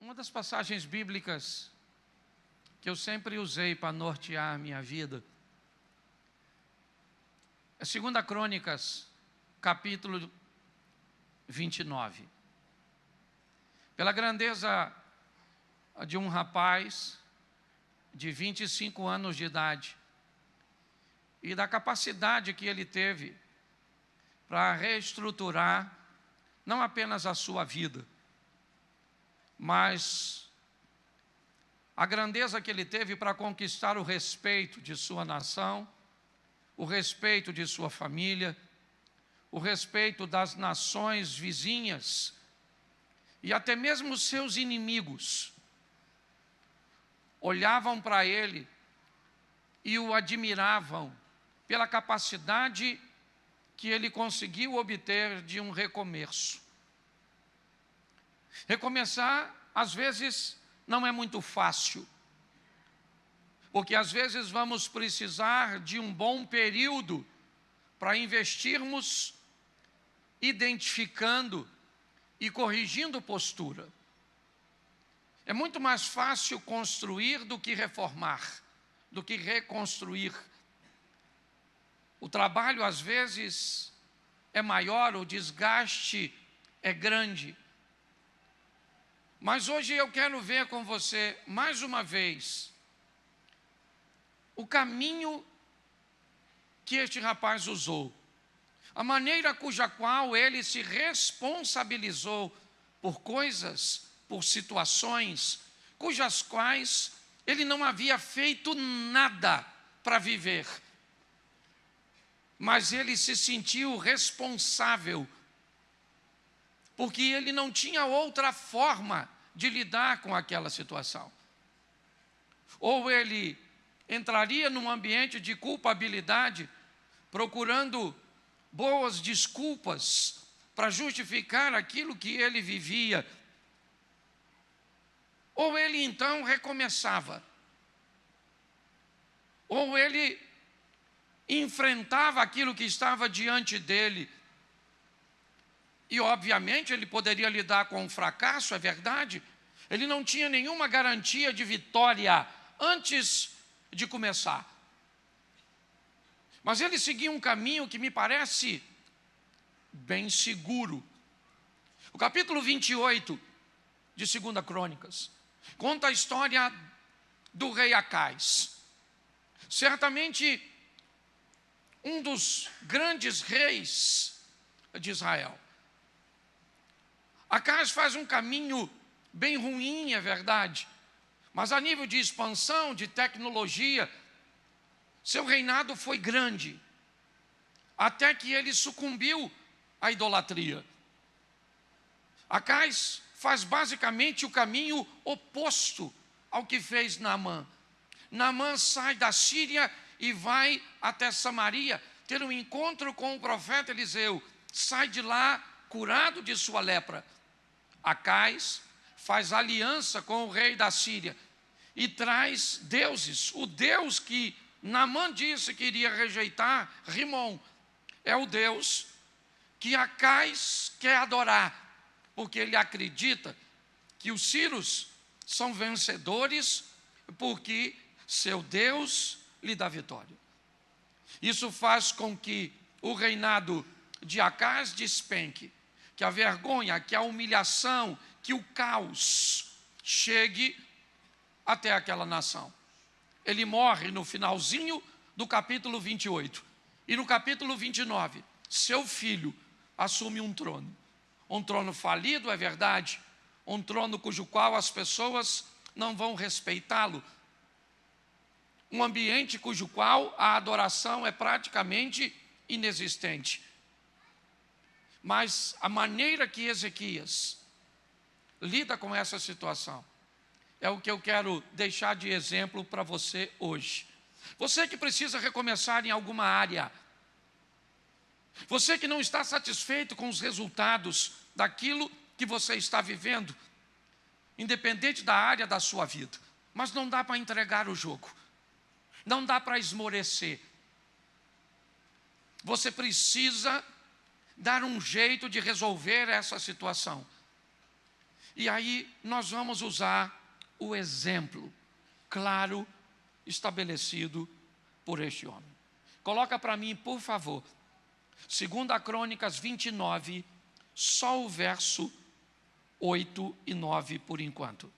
Uma das passagens bíblicas que eu sempre usei para nortear a minha vida é 2 Crônicas, capítulo 29. Pela grandeza de um rapaz de 25 anos de idade e da capacidade que ele teve para reestruturar não apenas a sua vida, mas a grandeza que ele teve para conquistar o respeito de sua nação, o respeito de sua família, o respeito das nações vizinhas e até mesmo os seus inimigos olhavam para ele e o admiravam pela capacidade que ele conseguiu obter de um recomeço. Recomeçar, às vezes, não é muito fácil, porque às vezes vamos precisar de um bom período para investirmos identificando e corrigindo postura. É muito mais fácil construir do que reformar, do que reconstruir. O trabalho, às vezes, é maior, o desgaste é grande. Mas hoje eu quero ver com você, mais uma vez, o caminho que este rapaz usou, a maneira cuja qual ele se responsabilizou por coisas, por situações, cujas quais ele não havia feito nada para viver, mas ele se sentiu responsável, porque ele não tinha outra forma de lidar com aquela situação. Ou ele entraria num ambiente de culpabilidade, procurando boas desculpas para justificar aquilo que ele vivia, ou ele então recomeçava, ou ele enfrentava aquilo que estava diante dele. E obviamente ele poderia lidar com o fracasso, é verdade. Ele não tinha nenhuma garantia de vitória antes de começar. Mas ele seguia um caminho que me parece bem seguro. O capítulo 28 de 2 Crônicas conta a história do rei Acais. Certamente um dos grandes reis de Israel. Acais faz um caminho bem ruim, é verdade, mas a nível de expansão, de tecnologia, seu reinado foi grande, até que ele sucumbiu à idolatria. Acais faz basicamente o caminho oposto ao que fez Naamã. Naamã sai da Síria e vai até Samaria ter um encontro com o profeta Eliseu, sai de lá curado de sua lepra. Acais faz aliança com o rei da Síria e traz deuses. O Deus que Naamã disse que iria rejeitar, Rimon, é o Deus que Acais quer adorar, porque ele acredita que os sírios são vencedores porque seu Deus lhe dá vitória. Isso faz com que o reinado de Acais despenque, que a vergonha, que a humilhação, que o caos chegue até aquela nação. Ele morre no finalzinho do capítulo 28. E no capítulo 29, seu filho assume um trono falido, é verdade, um trono cujo qual as pessoas não vão respeitá-lo, um ambiente cujo qual a adoração é praticamente inexistente. Mas a maneira que Ezequias lida com essa situação é o que eu quero deixar de exemplo para você hoje. Você que precisa recomeçar em alguma área, você que não está satisfeito com os resultados daquilo que você está vivendo, independente da área da sua vida, mas não dá para entregar o jogo, não dá para esmorecer. Você precisa dar um jeito de resolver essa situação. E aí nós vamos usar o exemplo claro estabelecido por este homem. Coloca para mim, por favor, 2 Crônicas 29, só o verso 8 e 9 por enquanto.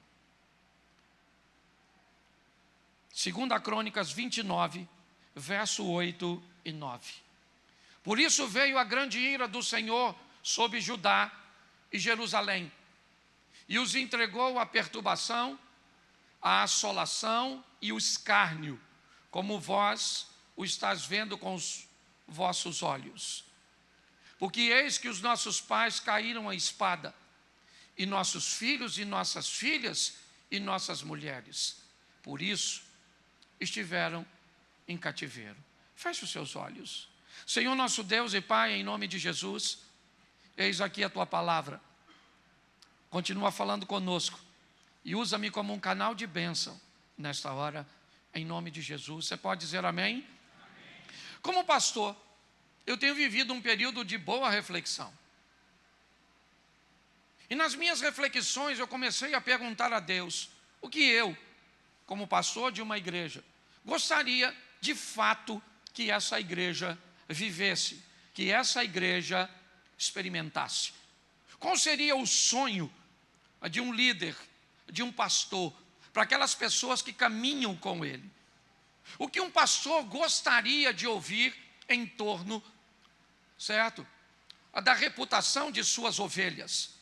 2 Crônicas 29, verso 8 e 9. Por isso veio a grande ira do Senhor sobre Judá e Jerusalém, e os entregou à perturbação, à assolação e o escárnio, como vós o estás vendo com os vossos olhos. Porque eis que os nossos pais caíram à espada, e nossos filhos e nossas filhas e nossas mulheres, por isso estiveram em cativeiro. Feche os seus olhos. Senhor nosso Deus e Pai, em nome de Jesus, eis aqui a Tua palavra. Continua falando conosco e usa-me como um canal de bênção nesta hora, em nome de Jesus. Você pode dizer amém? Amém. Como pastor, eu tenho vivido um período de boa reflexão. E nas minhas reflexões eu comecei a perguntar a Deus o que eu, como pastor de uma igreja, gostaria de fato que essa igreja vivesse, que essa igreja experimentasse. Qual seria o sonho de um líder, de um pastor, para aquelas pessoas que caminham com ele? O que um pastor gostaria de ouvir em torno, certo, da reputação de suas ovelhas,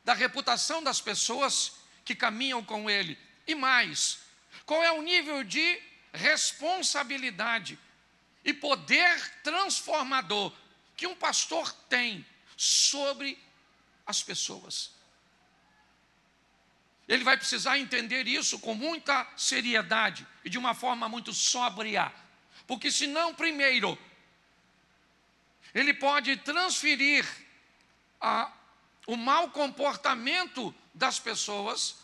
da reputação das pessoas que caminham com ele? E mais, qual é o nível de responsabilidade e poder transformador que um pastor tem sobre as pessoas? Ele vai precisar entender isso com muita seriedade e de uma forma muito sóbria, porque senão, primeiro, ele pode transferir o mau comportamento das pessoas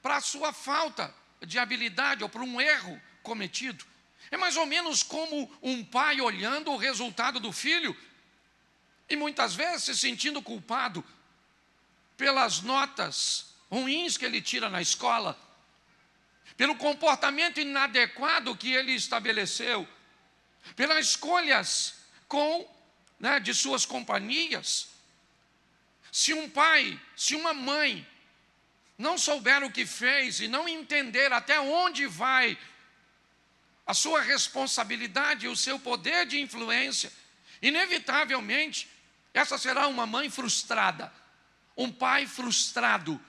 para a sua falta de habilidade ou para um erro cometido. É mais ou menos como um pai olhando o resultado do filho e muitas vezes se sentindo culpado pelas notas ruins que ele tira na escola, pelo comportamento inadequado que ele estabeleceu, pelas escolhas de suas companhias. Se um pai, se uma mãe não souber o que fez e não entender até onde vai a sua responsabilidade e o seu poder de influência, inevitavelmente, essa será uma mãe frustrada, um pai frustrado,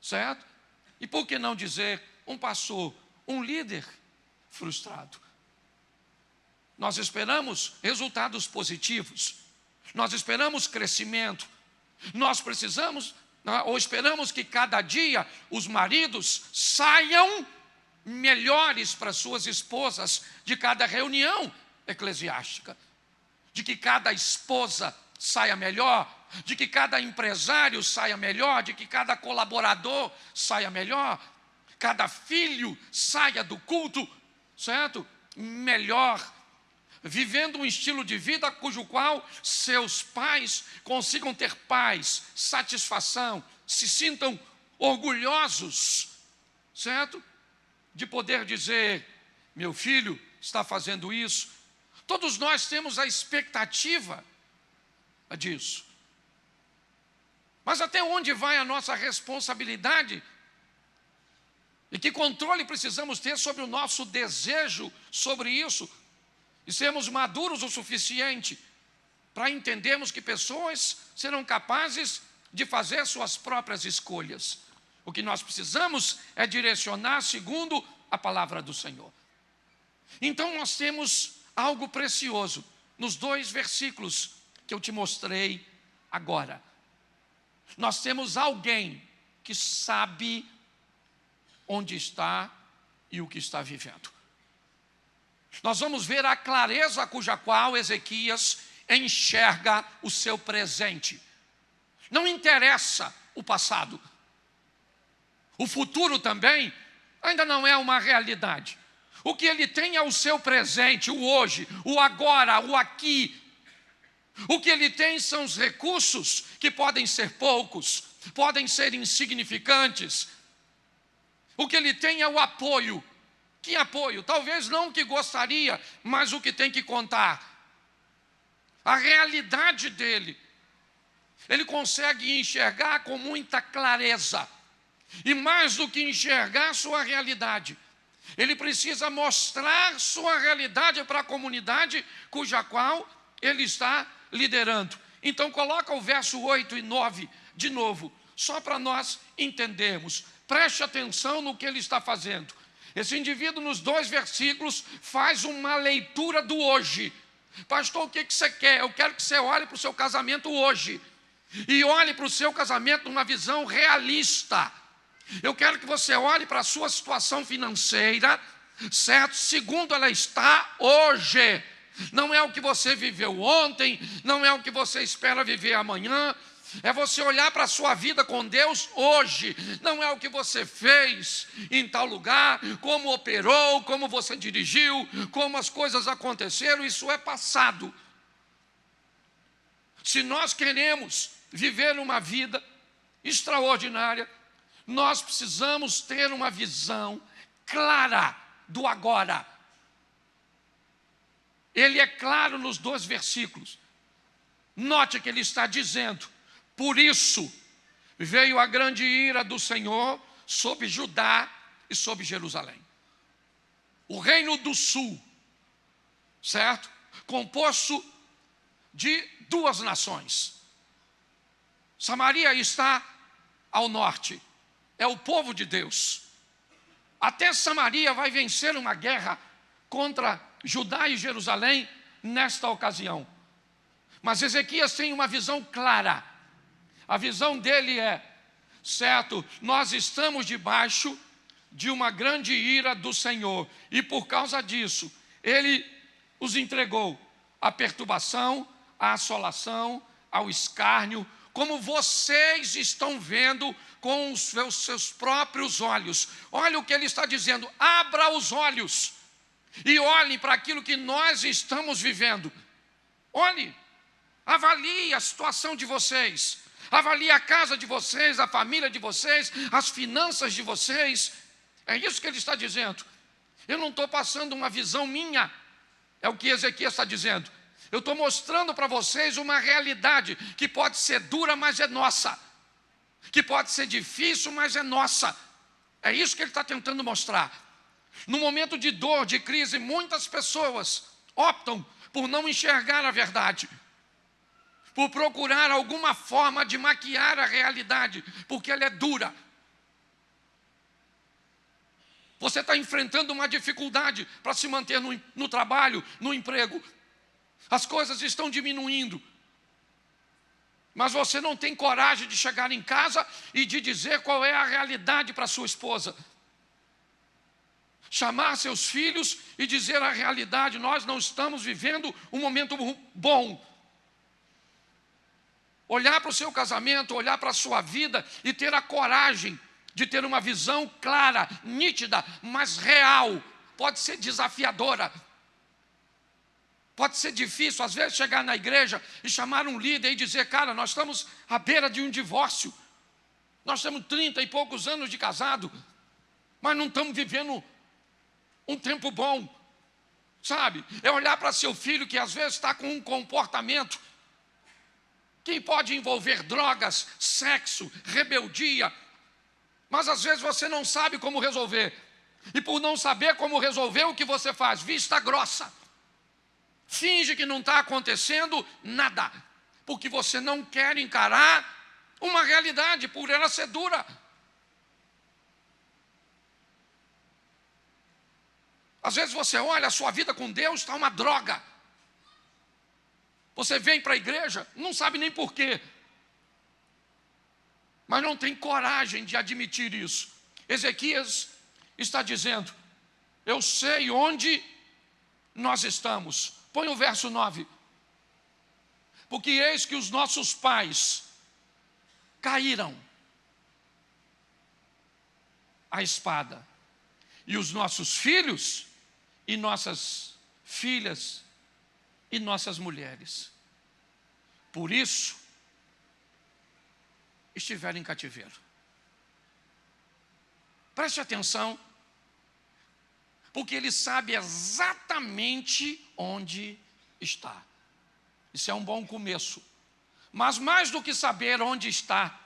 certo? E por que não dizer um pastor, um líder frustrado? Nós esperamos resultados positivos, nós esperamos crescimento, nós precisamos, ou esperamos que cada dia os maridos saiam melhores para suas esposas de cada reunião eclesiástica, de que cada esposa saia melhor, de que cada empresário saia melhor, de que cada colaborador saia melhor, cada filho saia do culto, certo? Melhor, vivendo um estilo de vida cujo qual seus pais consigam ter paz, satisfação, se sintam orgulhosos, certo? De poder dizer, meu filho está fazendo isso. Todos nós temos a expectativa disso. Mas até onde vai a nossa responsabilidade? E que controle precisamos ter sobre o nosso desejo sobre isso? E sermos maduros o suficiente para entendermos que pessoas serão capazes de fazer suas próprias escolhas. O que nós precisamos é direcionar segundo a palavra do Senhor. Então nós temos algo precioso nos 2 versículos que eu te mostrei agora. Nós temos alguém que sabe onde está e o que está vivendo. Nós vamos ver a clareza cuja qual Ezequias enxerga o seu presente. Não interessa o passado. O futuro também ainda não é uma realidade. O que ele tem é o seu presente, o hoje, o agora, o aqui. O que ele tem são os recursos, que podem ser poucos, podem ser insignificantes. O que ele tem é o apoio. Que apoio? Talvez não o que gostaria, mas o que tem que contar. A realidade dele. Ele consegue enxergar com muita clareza. E mais do que enxergar sua realidade, ele precisa mostrar sua realidade para a comunidade cuja qual ele está liderando. Então coloca o verso 8 e 9 de novo, só para nós entendermos. Preste atenção no que ele está fazendo. Esse indivíduo nos 2 versículos faz uma leitura do hoje. Pastor, o que você quer? Eu quero que você olhe para o seu casamento hoje. E olhe para o seu casamento numa visão realista. Eu quero que você olhe para a sua situação financeira, certo? Segundo ela está hoje. Não é o que você viveu ontem, não é o que você espera viver amanhã. É você olhar para a sua vida com Deus hoje. Não é o que você fez em tal lugar, como operou, como você dirigiu, como as coisas aconteceram. Isso é passado. Se nós queremos viver uma vida extraordinária, nós precisamos ter uma visão clara do agora. Ele é claro nos 2 versículos. Note que ele está dizendo: por isso veio a grande ira do Senhor sobre Judá e sobre Jerusalém. O reino do sul, certo? Composto de 2 nações. Samaria está ao norte, é o povo de Deus. Até Samaria vai vencer uma guerra contra Judá e Jerusalém nesta ocasião. Mas Ezequias tem uma visão clara. A visão dele é, certo, nós estamos debaixo de uma grande ira do Senhor. E por causa disso, ele os entregou à perturbação, à assolação, ao escárnio, como vocês estão vendo com os seus próprios olhos. Olha o que ele está dizendo: abra os olhos e olhem para aquilo que nós estamos vivendo. Olhe, avalie a situação de vocês, avalie a casa de vocês, a família de vocês, as finanças de vocês. É isso que ele está dizendo. Eu não estou passando uma visão minha, é o que Ezequias está dizendo. Eu estou mostrando para vocês uma realidade que pode ser dura, mas é nossa. Que pode ser difícil, mas é nossa. É isso que ele está tentando mostrar. No momento de dor, de crise, muitas pessoas optam por não enxergar a verdade, por procurar alguma forma de maquiar a realidade, porque ela é dura. Você está enfrentando uma dificuldade para se manter no trabalho, no emprego. As coisas estão diminuindo. Mas você não tem coragem de chegar em casa e de dizer qual é a realidade para sua esposa. Chamar seus filhos e dizer a realidade: nós não estamos vivendo um momento bom. Olhar para o seu casamento, olhar para a sua vida e ter a coragem de ter uma visão clara, nítida, mas real. Pode ser desafiadora. Pode ser difícil, às vezes, chegar na igreja e chamar um líder e dizer: cara, nós estamos à beira de um divórcio. Nós temos 30 e poucos anos de casado, mas não estamos vivendo um tempo bom. Sabe? É olhar para seu filho que às vezes está com um comportamento que pode envolver drogas, sexo, rebeldia, mas às vezes você não sabe como resolver. E por não saber como resolver, o que você faz? Vista grossa. Finge que não está acontecendo nada, porque você não quer encarar uma realidade, por ela ser dura. Às vezes você olha, a sua vida com Deus está uma droga. Você vem para a igreja, não sabe nem porquê, mas não tem coragem de admitir isso. Ezequias está dizendo: eu sei onde nós estamos. Põe o verso 9. Porque eis que os nossos pais caíram à espada, e os nossos filhos e nossas filhas e nossas mulheres. Por isso, estiver em cativeiro. Preste atenção, porque ele sabe exatamente onde está. Isso é um bom começo. Mas mais do que saber onde está,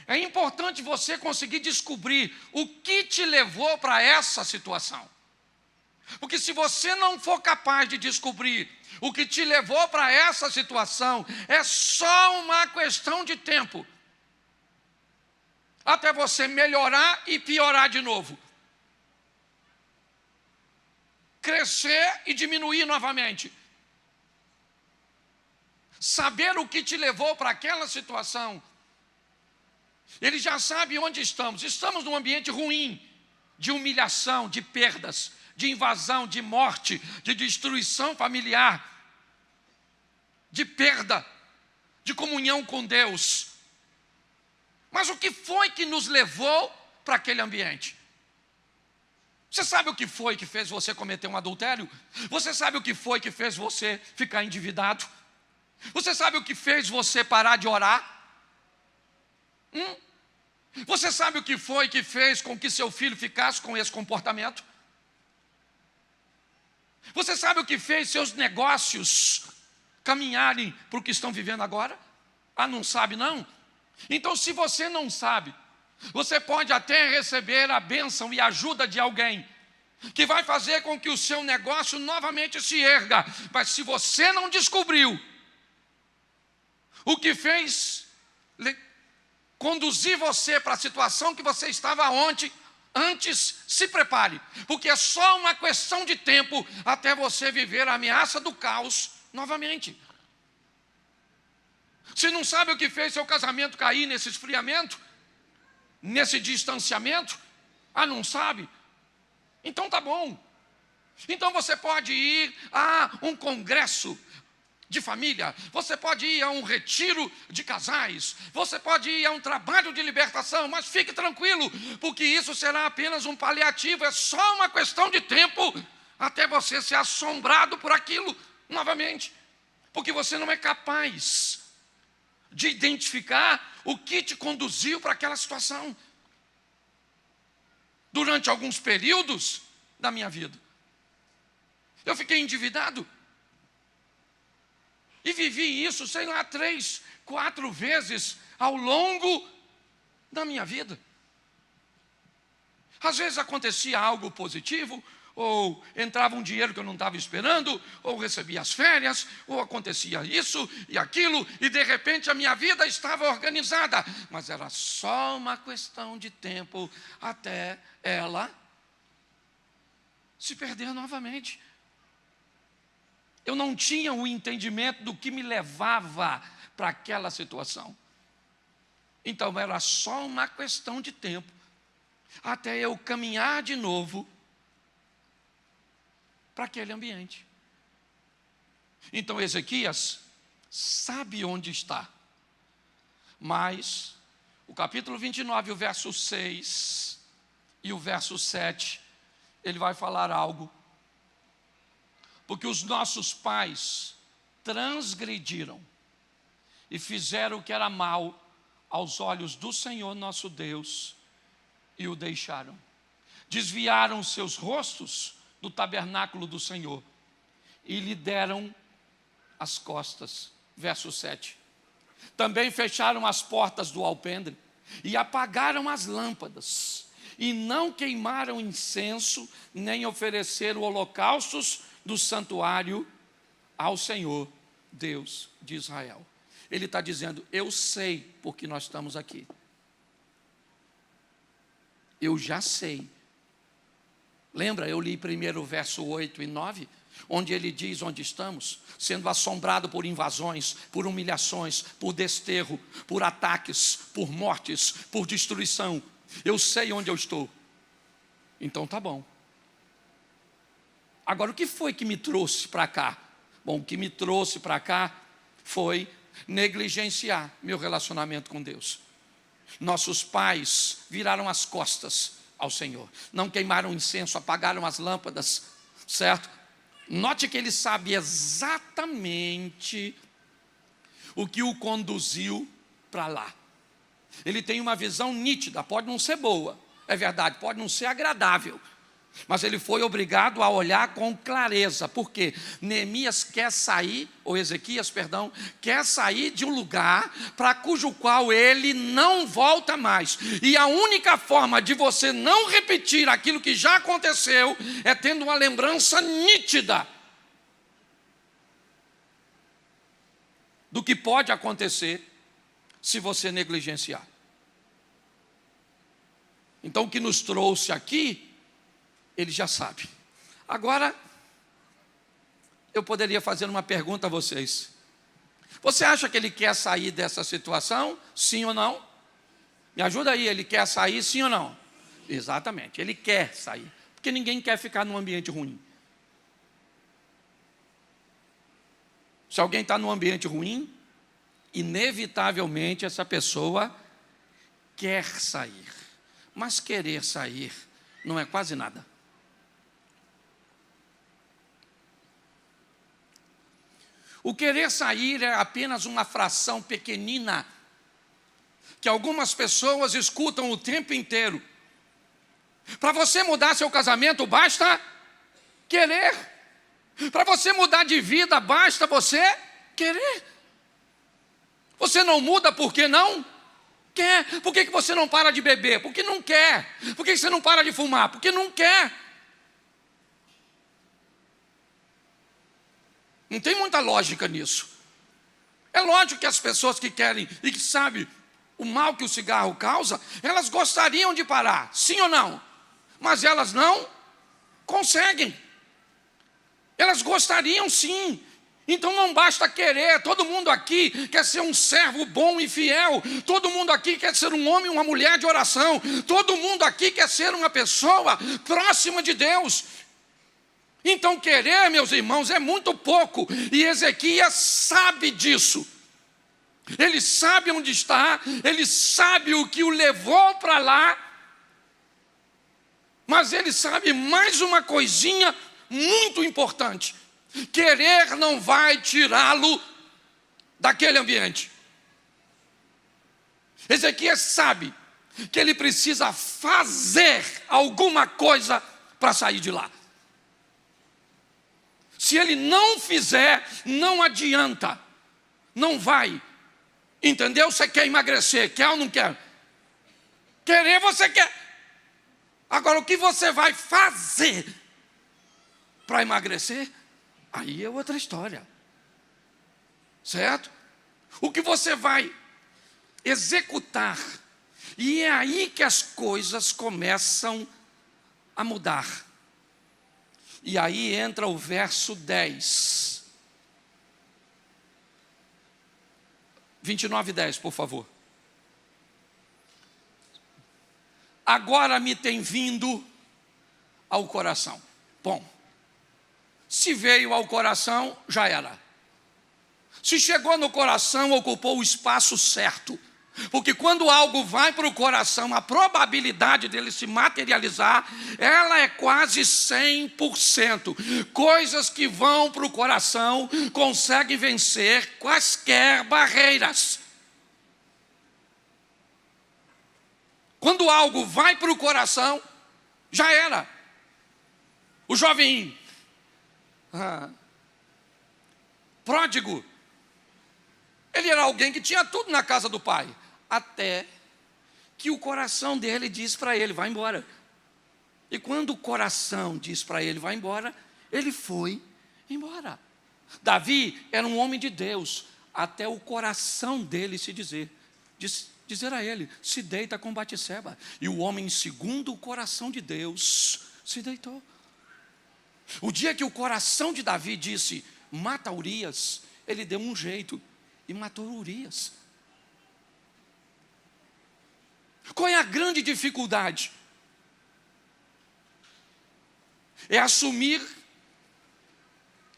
é importante você conseguir descobrir o que te levou para essa situação. Porque se você não for capaz de descobrir o que te levou para essa situação, é só uma questão de tempo até você melhorar e piorar de novo. Crescer e diminuir novamente. Saber o que te levou para aquela situação. Ele já sabe onde estamos. Estamos num ambiente ruim, de humilhação, de perdas, de invasão, de morte, de destruição familiar, de perda, de comunhão com Deus. Mas o que foi que nos levou para aquele ambiente? Você sabe o que foi que fez você cometer um adultério? Você sabe o que foi que fez você ficar endividado? Você sabe o que fez você parar de orar? Você sabe o que foi que fez com que seu filho ficasse com esse comportamento? Você sabe o que fez seus negócios caminharem para o que estão vivendo agora? Não sabe não? Então, se você não sabe, você pode até receber a bênção e ajuda de alguém que vai fazer com que o seu negócio novamente se erga. Mas se você não descobriu o que fez conduzir você para a situação que você estava antes, se prepare, porque é só uma questão de tempo até você viver a ameaça do caos novamente. Se não sabe o que fez seu casamento cair nesse esfriamento, nesse distanciamento, não sabe? Então tá bom. Então você pode ir a um congresso de família, você pode ir a um retiro de casais, você pode ir a um trabalho de libertação, mas fique tranquilo, porque isso será apenas um paliativo, é só uma questão de tempo até você ser assombrado por aquilo novamente, porque você não é capaz de identificar o que te conduziu para aquela situação. Durante alguns períodos da minha vida, eu fiquei endividado. E vivi isso, 3, 4 vezes ao longo da minha vida. Às vezes acontecia algo positivo, ou entrava um dinheiro que eu não estava esperando, ou recebia as férias, ou acontecia isso e aquilo, e de repente a minha vida estava organizada. Mas era só uma questão de tempo até ela se perder novamente. Eu não tinha o entendimento do que me levava para aquela situação. Então era só uma questão de tempo até eu caminhar de novo para aquele ambiente. Então Ezequias sabe onde está. Mas o capítulo 29, o verso 6 e o verso 7, ele vai falar algo. Porque os nossos pais transgrediram e fizeram o que era mal aos olhos do Senhor nosso Deus e o deixaram. Desviaram seus rostos do tabernáculo do Senhor e lhe deram as costas. Verso 7. Também fecharam as portas do alpendre e apagaram as lâmpadas e não queimaram incenso nem ofereceram holocaustos do santuário ao Senhor, Deus de Israel. Ele está dizendo, eu sei porque nós estamos aqui. Eu já sei. Lembra, eu li primeiro o verso 8 e 9, onde ele diz onde estamos, sendo assombrado por invasões, por humilhações, por desterro, por ataques, por mortes, por destruição. Eu sei onde eu estou. Então tá bom. Agora, o que foi que me trouxe para cá? Bom, o que me trouxe para cá foi negligenciar meu relacionamento com Deus. Nossos pais viraram as costas ao Senhor. Não queimaram incenso, apagaram as lâmpadas, certo? Note que ele sabe exatamente o que o conduziu para lá. Ele tem uma visão nítida, pode não ser boa, é verdade, pode não ser agradável, mas ele foi obrigado a olhar com clareza, porque Neemias quer sair, ou Ezequias, perdão, quer sair de um lugar para cujo qual ele não volta mais. E a única forma de você não repetir aquilo que já aconteceu é tendo uma lembrança nítida do que pode acontecer se você negligenciar. Então, o que nos trouxe aqui, ele já sabe. Agora, eu poderia fazer uma pergunta a vocês. Você acha que ele quer sair dessa situação? Sim ou não? Me ajuda aí, ele quer sair, sim ou não? Exatamente, ele quer sair. Porque ninguém quer ficar num ambiente ruim. Se alguém está num ambiente ruim, inevitavelmente essa pessoa quer sair. Mas querer sair não é quase nada. O querer sair é apenas uma fração pequenina que algumas pessoas escutam o tempo inteiro. Para você mudar seu casamento, basta querer. Para você mudar de vida, basta você querer. Você não muda porque não quer. Por que você não para de beber? Porque não quer. Por que você não para de fumar? Porque não quer. Não tem muita lógica nisso. É lógico que as pessoas que querem e que sabem o mal que o cigarro causa, elas gostariam de parar, sim ou não? Mas elas não conseguem. Elas gostariam sim. Então não basta querer. Todo mundo aqui quer ser um servo bom e fiel. Todo mundo aqui quer ser um homem e uma mulher de oração. Todo mundo aqui quer ser uma pessoa próxima de Deus. Então querer, meus irmãos, é muito pouco. E Ezequias sabe disso. Ele sabe onde está. Ele sabe o que o levou para lá. Mas ele sabe mais uma coisinha muito importante. Querer não vai tirá-lo daquele ambiente. Ezequias sabe que ele precisa fazer alguma coisa para sair de lá. Se ele não fizer, não adianta. Não vai. Entendeu? Você quer emagrecer, quer ou não quer? Querer você quer. Agora, o que você vai fazer para emagrecer? Aí é outra história. Certo? O que você vai executar. E é aí que as coisas começam a mudar. E aí entra o verso 10. 29:10, por favor. Agora me tem vindo ao coração. Bom, se veio ao coração, já era. Se chegou no coração, ocupou o espaço certo. Porque quando algo vai para o coração, a probabilidade dele se materializar, ela é quase 100%. Coisas que vão para o coração conseguem vencer quaisquer barreiras. Quando algo vai para o coração, já era. O jovem pródigo, ele era alguém que tinha tudo na casa do pai. Até que o coração dele diz para ele, vai embora. E quando o coração diz para ele, vai embora, ele foi embora. Davi era um homem de Deus, até o coração dele se dizer a ele, se deita com Batseba. E o homem, segundo o coração de Deus, se deitou. O dia que o coração de Davi disse, mata Urias, ele deu um jeito e matou Urias. Qual é a grande dificuldade? É assumir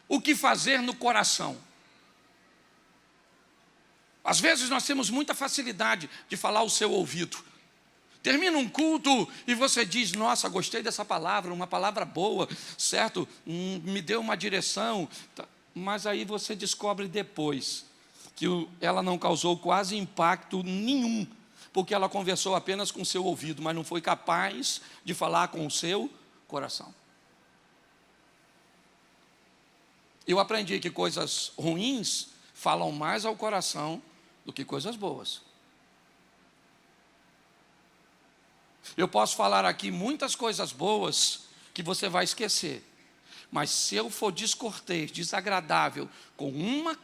o que fazer no coração. Às vezes nós temos muita facilidade de falar ao seu ouvido. Termina um culto e você diz, nossa, gostei dessa palavra, uma palavra boa, certo? Me deu uma direção. Mas aí você descobre depois que ela não causou quase impacto nenhum porque ela conversou apenas com o seu ouvido, mas não foi capaz de falar com o seu coração. Eu aprendi que coisas ruins falam mais ao coração do que coisas boas. Eu posso falar aqui muitas coisas boas que você vai esquecer, mas se eu for descortês, desagradável com uma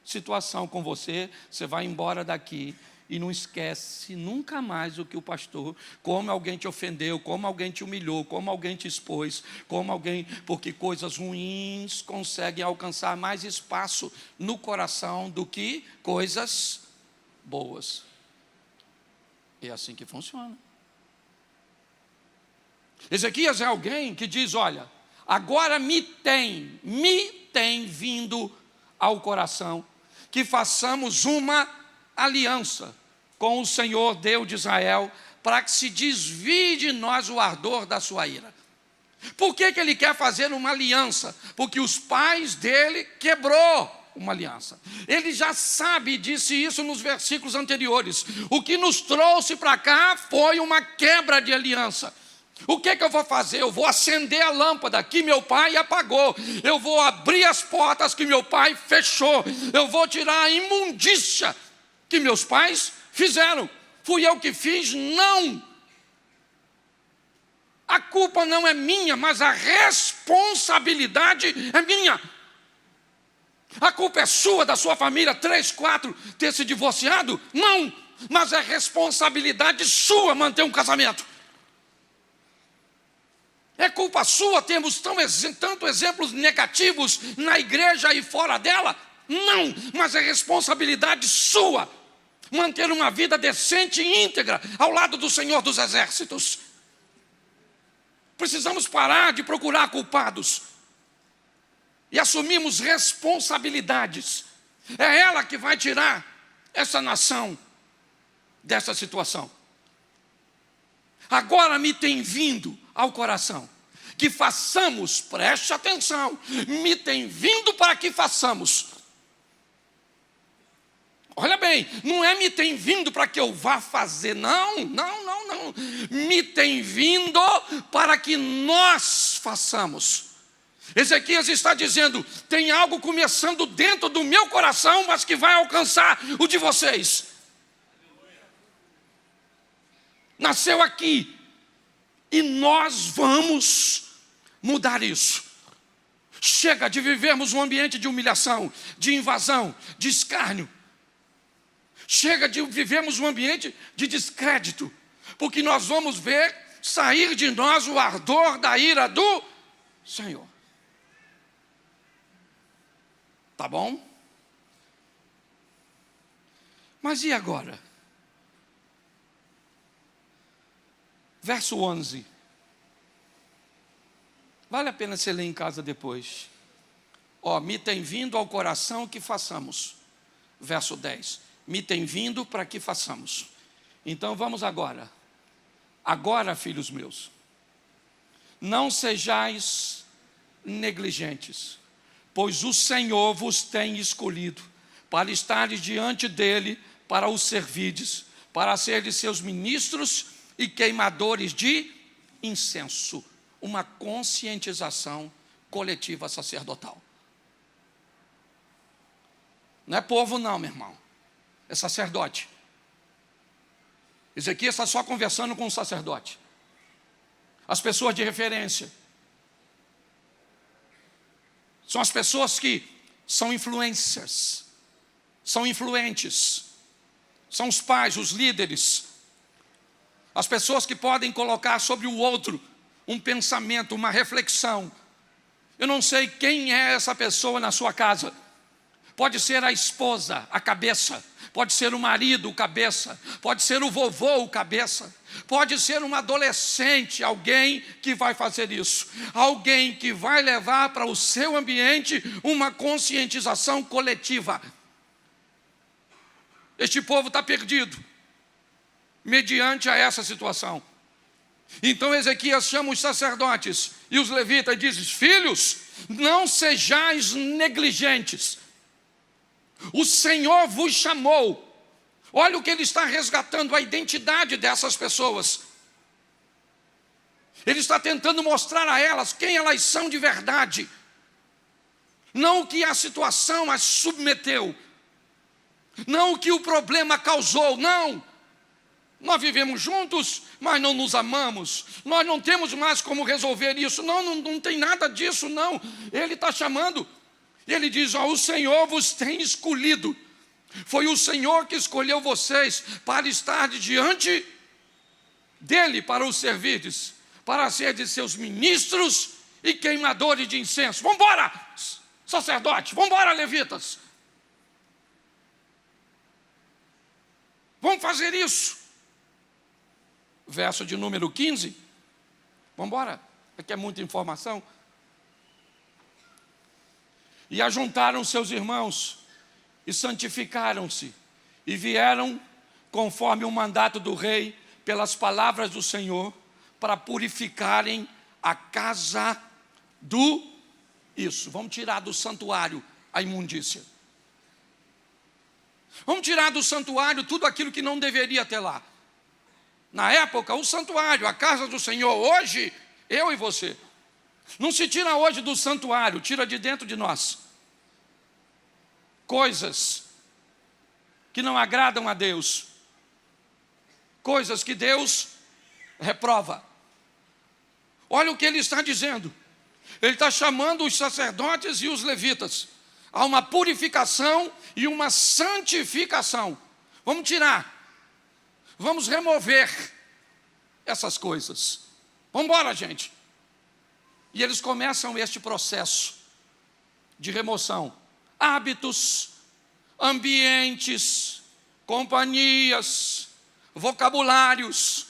situação com você, você vai embora daqui e não esquece nunca mais o que o pastor, como alguém te ofendeu, como alguém te humilhou, como alguém te expôs, porque coisas ruins conseguem alcançar mais espaço no coração do que coisas boas. É assim que funciona. Ezequias é alguém que diz, olha, agora me tem vindo ao coração que façamos uma aliança com o Senhor Deus de Israel, para que se desvie de nós o ardor da sua ira. Por que ele quer fazer uma aliança? Porque os pais dele quebrou uma aliança. Ele já sabe, disse isso nos versículos anteriores. O que nos trouxe para cá foi uma quebra de aliança. O que eu vou fazer? Eu vou acender a lâmpada que meu pai apagou. Eu vou abrir as portas que meu pai fechou. Eu vou tirar a imundícia que meus pais fizeram. Fui eu que fiz? Não. A culpa não é minha, mas a responsabilidade é minha. A culpa é sua, da sua família, 3, 4, ter se divorciado? Não, mas é responsabilidade sua manter um casamento. É culpa sua termos tanto exemplos negativos na igreja e fora dela? Não, mas é responsabilidade sua manter uma vida decente e íntegra ao lado do Senhor dos Exércitos. Precisamos parar de procurar culpados e assumirmos responsabilidades. É ela que vai tirar essa nação dessa situação. Agora me tem vindo ao coração que façamos, preste atenção, me tem vindo para que façamos. Olha bem, não é me tem vindo para que eu vá fazer, não. Me tem vindo para que nós façamos. Ezequias está dizendo, tem algo começando dentro do meu coração, mas que vai alcançar o de vocês. Nasceu aqui, e nós vamos mudar isso. Chega de vivermos um ambiente de humilhação, de invasão, de escárnio. Chega de vivermos um ambiente de descrédito, porque nós vamos ver sair de nós o ardor da ira do Senhor. Tá bom? Mas e agora? Verso 11. Vale a pena você ler em casa depois. Me tem vindo ao coração que façamos. Verso 10. Me tem vindo para que façamos. Então vamos agora. Agora, filhos meus, não sejais negligentes, pois o Senhor vos tem escolhido para estares diante dele, para o servirdes, para serdes seus ministros e queimadores de incenso. Uma conscientização coletiva sacerdotal. Não é povo não, meu irmão. É sacerdote. Ezequias está só conversando com o sacerdote. As pessoas de referência. São as pessoas que são influencers. São influentes. São os pais, os líderes. As pessoas que podem colocar sobre o outro um pensamento, uma reflexão. Eu não sei quem é essa pessoa na sua casa. Pode ser a esposa, a cabeça. Pode ser o marido, o cabeça. Pode ser o vovô, o cabeça. Pode ser um adolescente, alguém que vai fazer isso. Alguém que vai levar para o seu ambiente uma conscientização coletiva. Este povo está perdido mediante a essa situação. Então Ezequias chama os sacerdotes e os levitas e diz: filhos, não sejais negligentes. O Senhor vos chamou. Olha o que ele está resgatando, a identidade dessas pessoas. Ele está tentando mostrar a elas quem elas são de verdade. Não o que a situação as submeteu. Não o que o problema causou, não. Nós vivemos juntos, mas não nos amamos. Nós não temos mais como resolver isso. Não tem nada disso, não. Ele está chamando. Ele diz, o Senhor vos tem escolhido. Foi o Senhor que escolheu vocês para estar diante dele, para os servirdes, para ser de seus ministros e queimadores de incenso. Vamos embora, sacerdote, vamos embora, levitas. Vamos fazer isso. Verso de número 15. Vamos embora, aqui é muita informação. E ajuntaram seus irmãos e santificaram-se, e vieram conforme o mandato do rei, pelas palavras do Senhor, para purificarem a casa do... Isso, vamos tirar do santuário a imundícia. Vamos tirar do santuário tudo aquilo que não deveria ter lá. Na época, o santuário, a casa do Senhor, hoje, eu e você. Não se tira hoje do santuário, tira de dentro de nós coisas que não agradam a Deus, coisas que Deus reprova. Olha o que ele está dizendo. Ele está chamando os sacerdotes e os levitas a uma purificação e uma santificação. Vamos tirar, vamos remover essas coisas. Vamos embora, gente. E eles começam este processo de remoção. Hábitos, ambientes, companhias, vocabulários.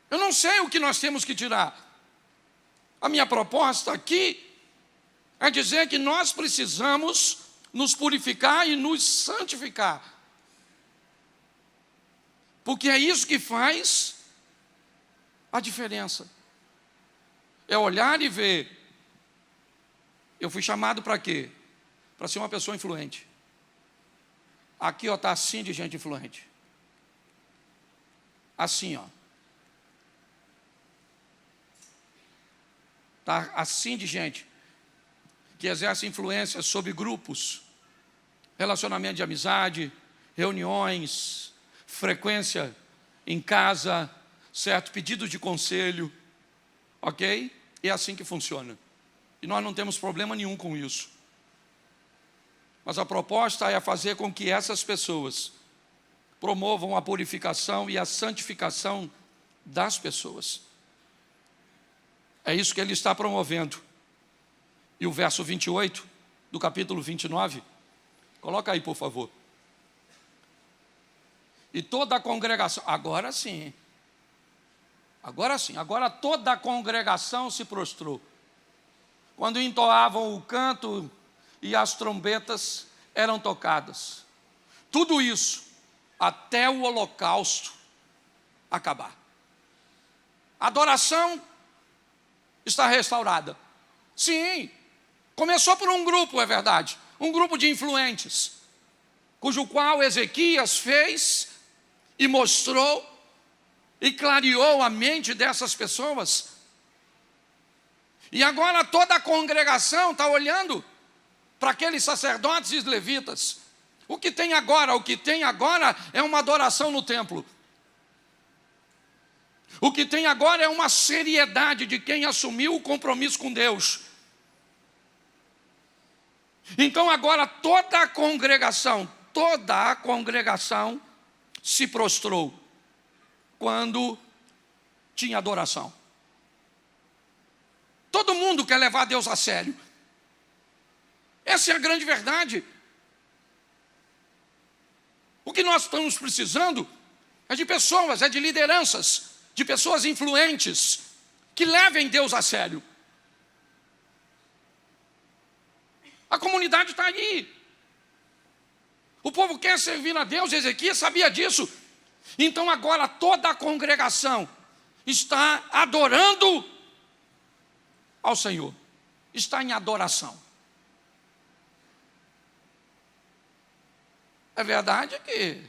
Eu não sei o que nós temos que tirar. A minha proposta aqui é dizer que nós precisamos nos purificar e nos santificar. Porque é isso que faz a diferença. É olhar e ver. Eu fui chamado para quê? Para ser uma pessoa influente. Aqui, está assim de gente influente. Assim, Está assim de gente que exerce influência sobre grupos, relacionamento de amizade, reuniões, frequência em casa, certo? Pedidos de conselho, ok? É assim que funciona. E nós não temos problema nenhum com isso. Mas a proposta é fazer com que essas pessoas promovam a purificação e a santificação das pessoas. É isso que ele está promovendo. E o verso 28 do capítulo 29, coloca aí, por favor. E toda a congregação, agora sim, agora toda a congregação se prostrou. Quando entoavam o canto e as trombetas eram tocadas. Tudo isso até o holocausto acabar. A adoração está restaurada. Sim, começou por um grupo, é verdade. Um grupo de influentes, cujo qual Ezequias fez e mostrou e clareou a mente dessas pessoas. E agora toda a congregação está olhando para aqueles sacerdotes e levitas. O que tem agora é uma adoração no templo. O que tem agora é uma seriedade de quem assumiu o compromisso com Deus. Então agora toda a congregação se prostrou quando tinha adoração. Todo mundo quer levar Deus a sério. Essa é a grande verdade. O que nós estamos precisando é de pessoas, é de lideranças, de pessoas influentes, que levem Deus a sério. A comunidade está aí. O povo quer servir a Deus, Ezequias sabia disso. Então agora toda a congregação está adorando ao Senhor. Está em adoração. É verdade que,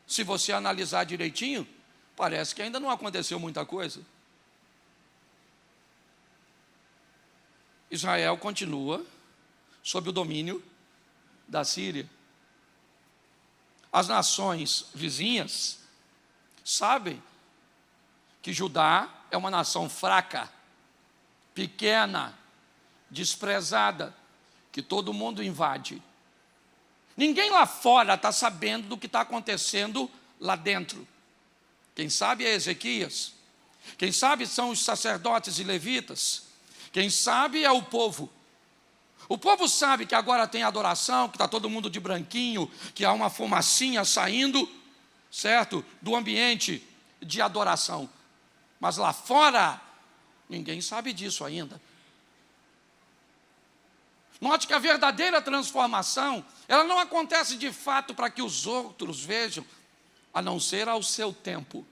se você analisar direitinho, parece que ainda não aconteceu muita coisa. Israel continua sob o domínio da Síria. As nações vizinhas sabem que Judá é uma nação fraca, pequena, desprezada, que todo mundo invade. Ninguém lá fora está sabendo do que está acontecendo lá dentro. Quem sabe é Ezequias, quem sabe são os sacerdotes e levitas, quem sabe é o povo. O povo sabe que agora tem adoração, que está todo mundo de branquinho, que há uma fumacinha saindo, certo? Do ambiente de adoração. Mas lá fora, ninguém sabe disso ainda. Note que a verdadeira transformação, ela não acontece de fato para que os outros vejam, a não ser ao seu tempo.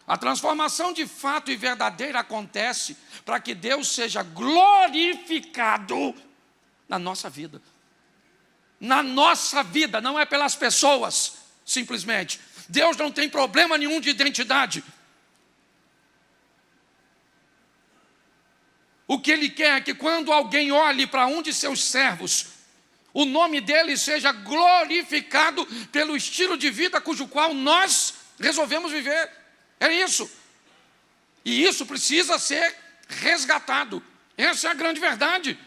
A transformação de fato e verdadeira acontece para que Deus seja glorificado na nossa vida. Na nossa vida, não é pelas pessoas, simplesmente. Deus não tem problema nenhum de identidade. O que Ele quer é que quando alguém olhe para um de seus servos, o nome dele seja glorificado pelo estilo de vida cujo qual nós resolvemos viver. É isso. E isso precisa ser resgatado. Essa é a grande verdade.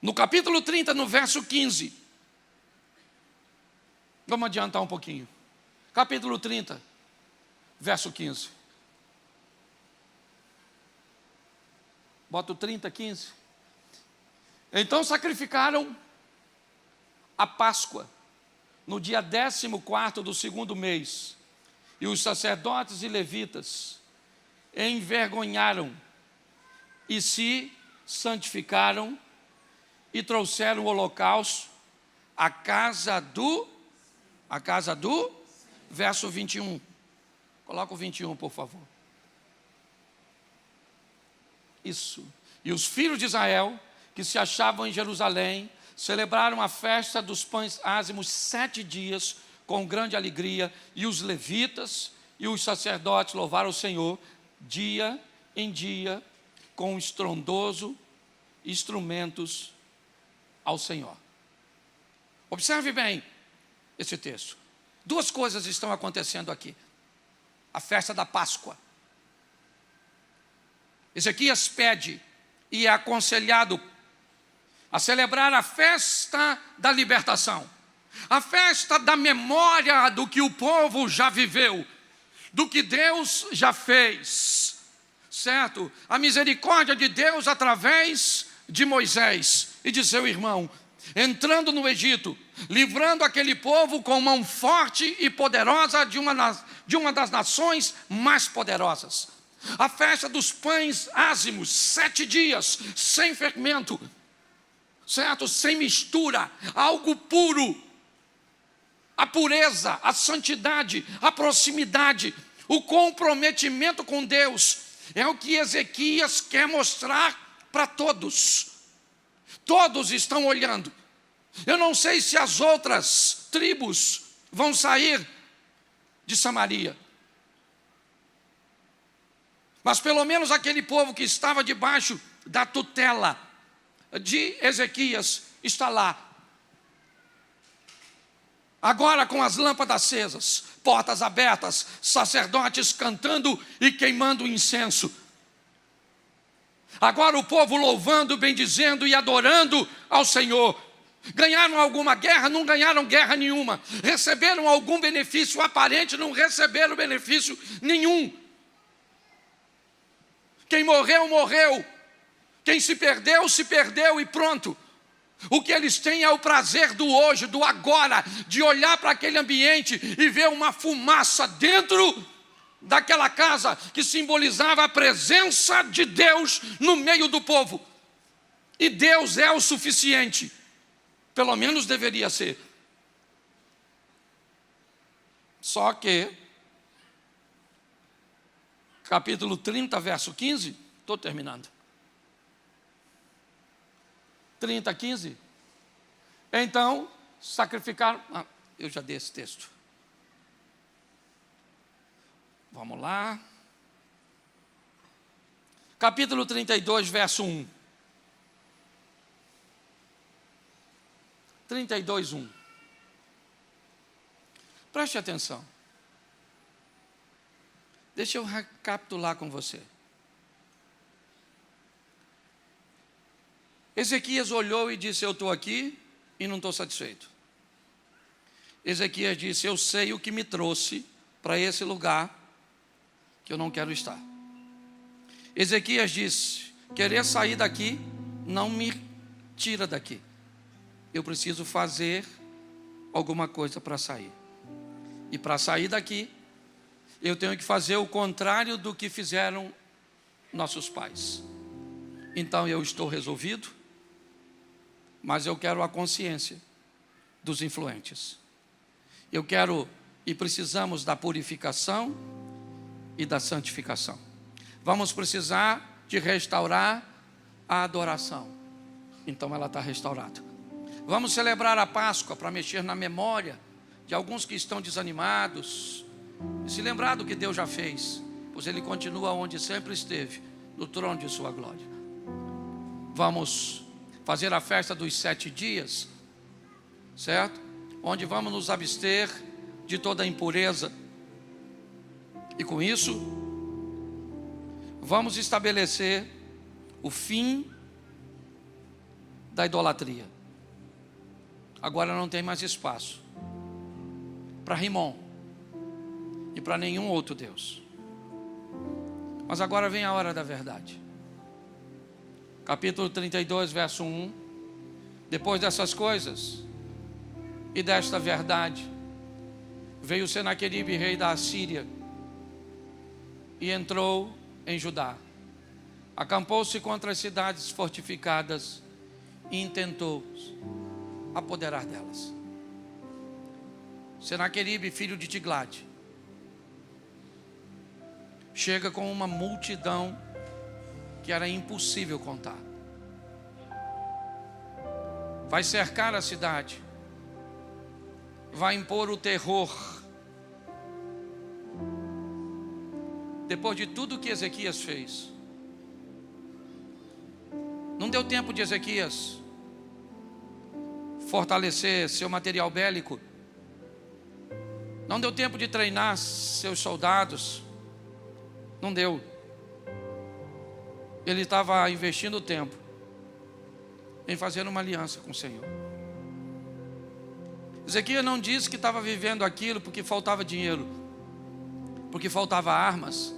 No capítulo 30, no verso 15. Vamos adiantar um pouquinho. Capítulo 30, verso 15. Bota o 30, 15. Então sacrificaram a Páscoa no dia 14º do segundo mês, e os sacerdotes e levitas envergonharam e se santificaram e trouxeram o holocausto à casa do verso 21. Coloca o 21, por favor. Isso. E os filhos de Israel, que se achavam em Jerusalém, celebraram a festa dos pães ázimos 7 dias, com grande alegria, e os levitas e os sacerdotes louvaram o Senhor, dia em dia, com estrondoso instrumentos ao Senhor. Observe bem esse texto. Duas coisas estão acontecendo aqui. A festa da Páscoa. Ezequias pede e é aconselhado a celebrar a festa da libertação, a festa da memória do que o povo já viveu, do que Deus já fez, certo? A misericórdia de Deus através de Moisés e de seu irmão, entrando no Egito, livrando aquele povo com mão forte e poderosa de uma das nações mais poderosas. A festa dos pães ázimos, 7 dias, sem fermento, certo? Sem mistura, algo puro. A pureza, a santidade, a proximidade, o comprometimento com Deus, é o que Ezequias quer mostrar para todos. Todos estão olhando. Eu não sei se as outras tribos vão sair de Samaria, mas pelo menos aquele povo que estava debaixo da tutela de Ezequias está lá. Agora com as lâmpadas acesas, portas abertas, sacerdotes cantando e queimando incenso. Agora o povo louvando, bendizendo e adorando ao Senhor. Ganharam alguma guerra? Não ganharam guerra nenhuma. Receberam algum benefício aparente? Não receberam benefício nenhum. Quem morreu, morreu. Quem se perdeu e pronto. O que eles têm é o prazer do hoje, do agora, de olhar para aquele ambiente e ver uma fumaça dentro daquela casa que simbolizava a presença de Deus no meio do povo. E Deus é o suficiente, pelo menos deveria ser. Só que, capítulo 30, verso 15, estou terminando. 30, 15. Então, sacrificaram. Eu já dei esse texto. Vamos lá. Capítulo 32, verso 1. 32, 1. Preste atenção. Deixa eu recapitular com você. Ezequias olhou e disse: eu estou aqui e não estou satisfeito. Ezequias disse: eu sei o que me trouxe para esse lugar que eu não quero estar. Ezequias disse: querer sair daqui não me tira daqui. Eu preciso fazer alguma coisa para sair. E para sair daqui, eu tenho que fazer o contrário do que fizeram nossos pais. Então eu estou resolvido, mas eu quero a consciência dos influentes. Eu quero e precisamos da purificação e da santificação. Vamos precisar de restaurar a adoração. Então ela está restaurada. Vamos celebrar a Páscoa para mexer na memória de alguns que estão desanimados e se lembrar do que Deus já fez, pois Ele continua onde sempre esteve, no trono de sua glória. Vamos fazer a festa dos 7 dias, certo? Onde vamos nos abster de toda impureza. E com isso, vamos estabelecer o fim da idolatria. Agora não tem mais espaço para Rimon e para nenhum outro Deus. Mas agora vem a hora da verdade. Capítulo 32, verso 1. Depois dessas coisas e desta verdade, veio Senaqueribe, rei da Assíria, e entrou em Judá. Acampou-se contra as cidades fortificadas e intentou apoderar delas. Senaqueribe, filho de Tiglade, chega com uma multidão que era impossível contar. Vai cercar a cidade, vai impor o terror. Depois de tudo que Ezequias fez, não deu tempo de Ezequias fortalecer seu material bélico, não deu tempo de treinar seus soldados, não deu. Ele estava investindo tempo em fazer uma aliança com o Senhor. Ezequias não disse que estava vivendo aquilo porque faltava dinheiro, porque faltava armas,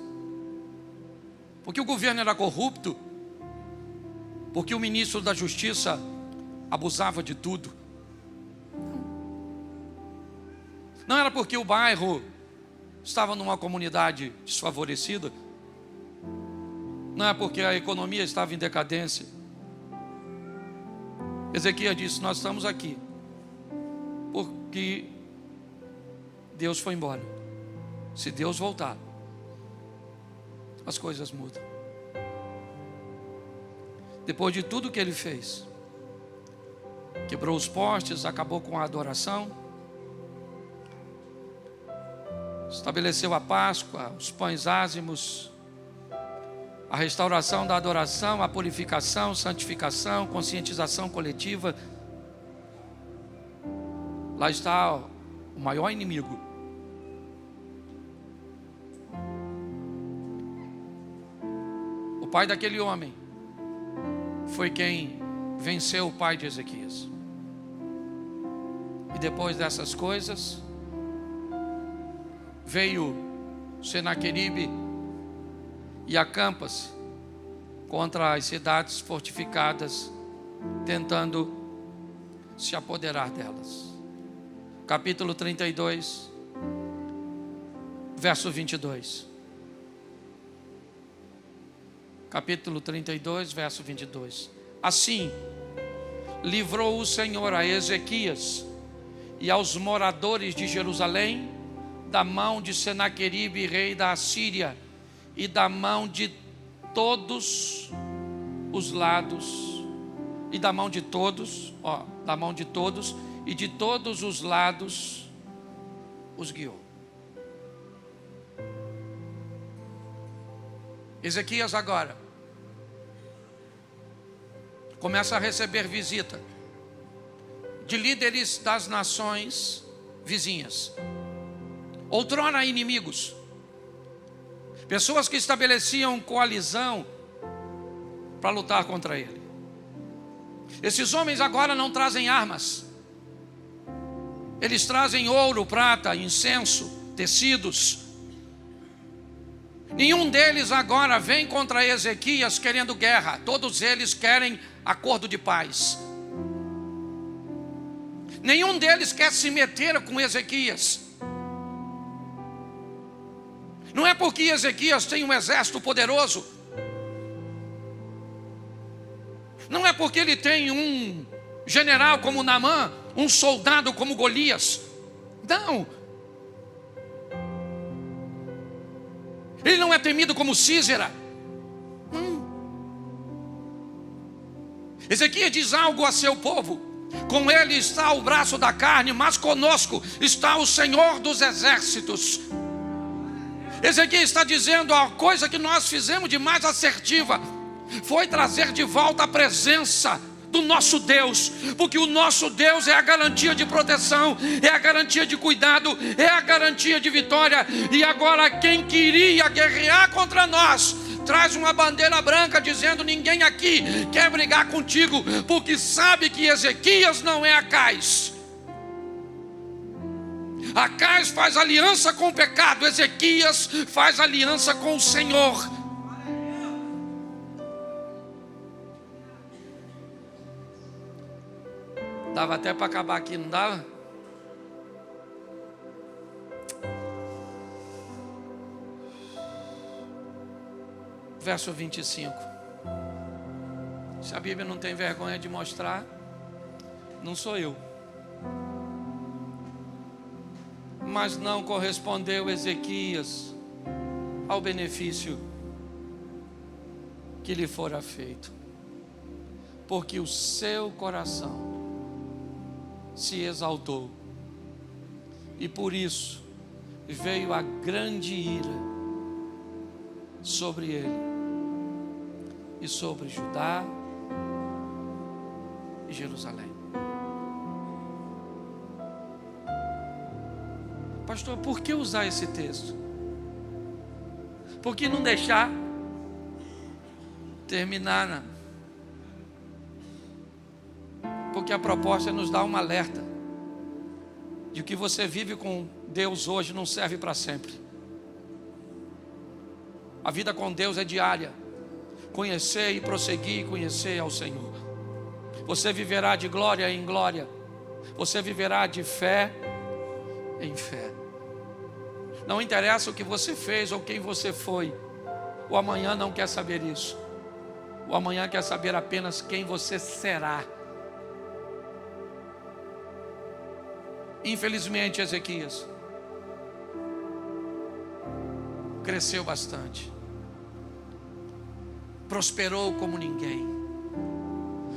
porque o governo era corrupto, porque o ministro da Justiça abusava de tudo. Não era porque o bairro estava numa comunidade desfavorecida. Não é porque a economia estava em decadência. Ezequias disse: nós estamos aqui porque Deus foi embora. Se Deus voltar, as coisas mudam. Depois de tudo que ele fez, quebrou os postes, acabou com a adoração, estabeleceu a Páscoa, os pães ázimos, a restauração da adoração, a purificação, santificação, conscientização coletiva. Lá está o maior inimigo. O pai daquele homem foi quem venceu o pai de Ezequias. E depois dessas coisas, veio Senaqueribe e acampa-se contra as cidades fortificadas, tentando se apoderar delas. Capítulo 32, verso 22. Capítulo 32, verso 22. Assim, livrou o Senhor a Ezequias e aos moradores de Jerusalém da mão de Senaqueribe, rei da Assíria, e da mão de todos os lados e da mão de todos, da mão de todos, e de todos os lados os guiou. Ezequias agora começa a receber visita de líderes das nações vizinhas, outrora inimigos, pessoas que estabeleciam coalizão para lutar contra ele. Esses homens agora não trazem armas, eles trazem ouro, prata, incenso, tecidos. Nenhum deles agora vem contra Ezequias querendo guerra, todos eles querem acordo de paz. Nenhum deles quer se meter com Ezequias. Não é porque Ezequias tem um exército poderoso, não é porque ele tem um general como Naamã, um soldado como Golias. Não. Ele não é temido como Sísera. Ezequias diz algo a seu povo: com ele está o braço da carne, mas conosco está o Senhor dos exércitos. Ezequias está dizendo: a coisa que nós fizemos de mais assertiva foi trazer de volta a presença do nosso Deus, porque o nosso Deus é a garantia de proteção, é a garantia de cuidado, é a garantia de vitória. E agora quem queria guerrear contra nós traz uma bandeira branca dizendo: ninguém aqui quer brigar contigo, porque sabe que Ezequias não é Acais. Acais faz aliança com o pecado, Ezequias faz aliança com o Senhor. Dava até para acabar aqui, não dava? Verso 25. Se a Bíblia não tem vergonha de mostrar, não sou eu. Mas não correspondeu Ezequias ao benefício que lhe fora feito, porque o seu coração se exaltou, e por isso veio a grande ira sobre ele e sobre Judá e Jerusalém. Pastor, por que usar esse texto? Por que não deixar terminar, né? Porque a proposta é nos dar um alerta de que você vive com Deus hoje não serve para sempre. A vida com Deus é diária. Conhecer e prosseguir conhecer ao Senhor. Você viverá de glória em glória. Você viverá de fé em fé. Não interessa o que você fez ou quem você foi. O amanhã não quer saber isso. O amanhã quer saber apenas quem você será. Infelizmente, Ezequias cresceu bastante, prosperou como ninguém.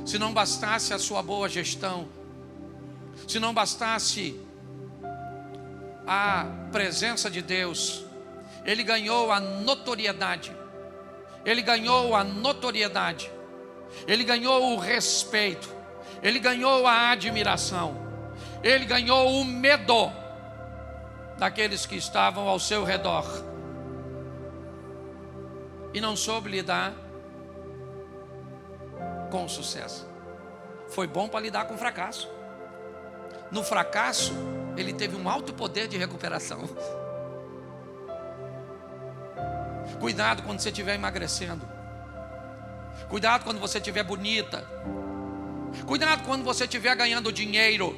Se não bastasse a sua boa gestão, se não bastasse a presença de Deus, ele ganhou a notoriedade, ele ganhou a notoriedade, ele ganhou o respeito, ele ganhou a admiração, ele ganhou o medo daqueles que estavam ao seu redor, e não soube lidar com o sucesso. Foi bom para lidar com o fracasso. No fracasso, ele teve um alto poder de recuperação. Cuidado quando você estiver emagrecendo. Cuidado quando você estiver bonita. Cuidado quando você estiver ganhando dinheiro.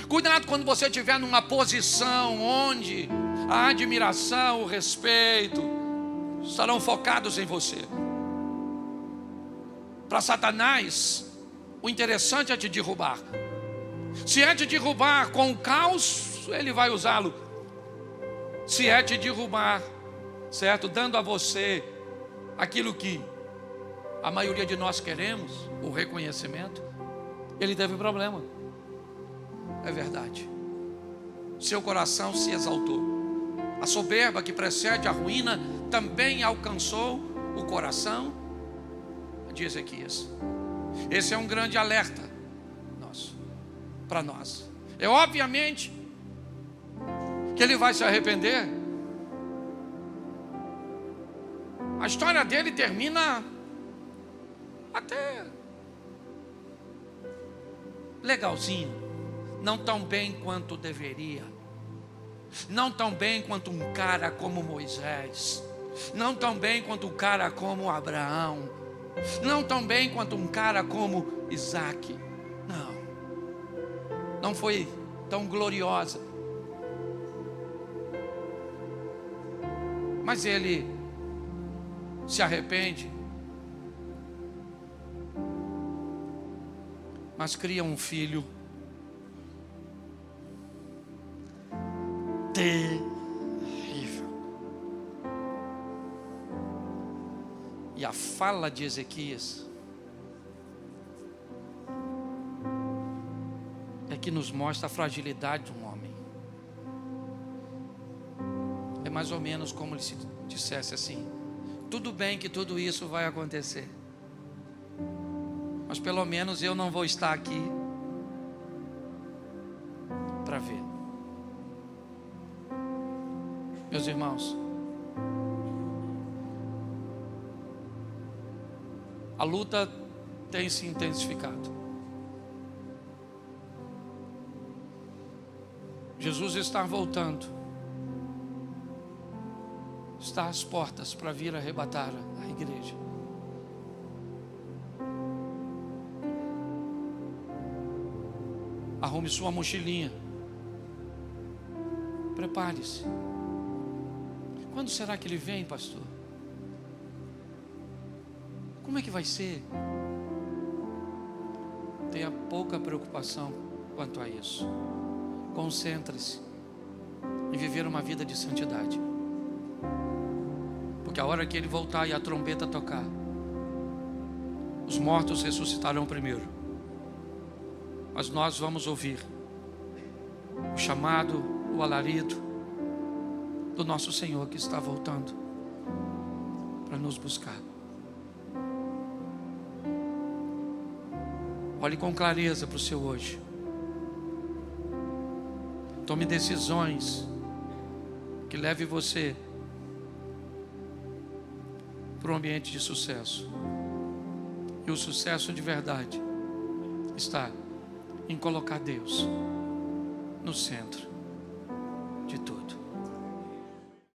Cuidado quando você estiver numa posição onde a admiração, o respeito estarão focados em você. Para Satanás, o interessante é te derrubar. Se é te derrubar com o caos, ele vai usá-lo. Se é te derrubar, certo? Dando a você aquilo que a maioria de nós queremos o reconhecimento, ele teve problema. É verdade. Seu coração se exaltou. A soberba que precede a ruína também alcançou o coração de Ezequias. Esse é um grande alerta nosso, para nós. É obviamente que ele vai se arrepender. A história dele termina até legalzinho, não tão bem quanto deveria, não tão bem quanto um cara como Moisés, não tão bem quanto um cara como Abraão, não tão bem quanto um cara como Isaac. Não foi tão gloriosa, mas ele se arrepende, mas cria um filho terrível. E a fala de Ezequias é que nos mostra a fragilidade de um homem. É mais ou menos como ele se dissesse assim: tudo bem que tudo isso vai acontecer, mas pelo menos eu não vou estar aqui para ver. Meus irmãos, a luta tem se intensificado. Jesus está voltando, está às portas para vir arrebatar a igreja. Arrume sua mochilinha, prepare-se. Quando será que ele vem, pastor? Como é que vai ser? Tenha pouca preocupação quanto a isso. Concentre-se em viver uma vida de santidade, porque a hora que ele voltar e a trombeta tocar, os mortos ressuscitarão primeiro, mas nós vamos ouvir o chamado, o alarido do nosso Senhor que está voltando para nos buscar. Olhe com clareza para o seu hoje. Tome decisões que leve você para um ambiente de sucesso. E o sucesso de verdade está em colocar Deus no centro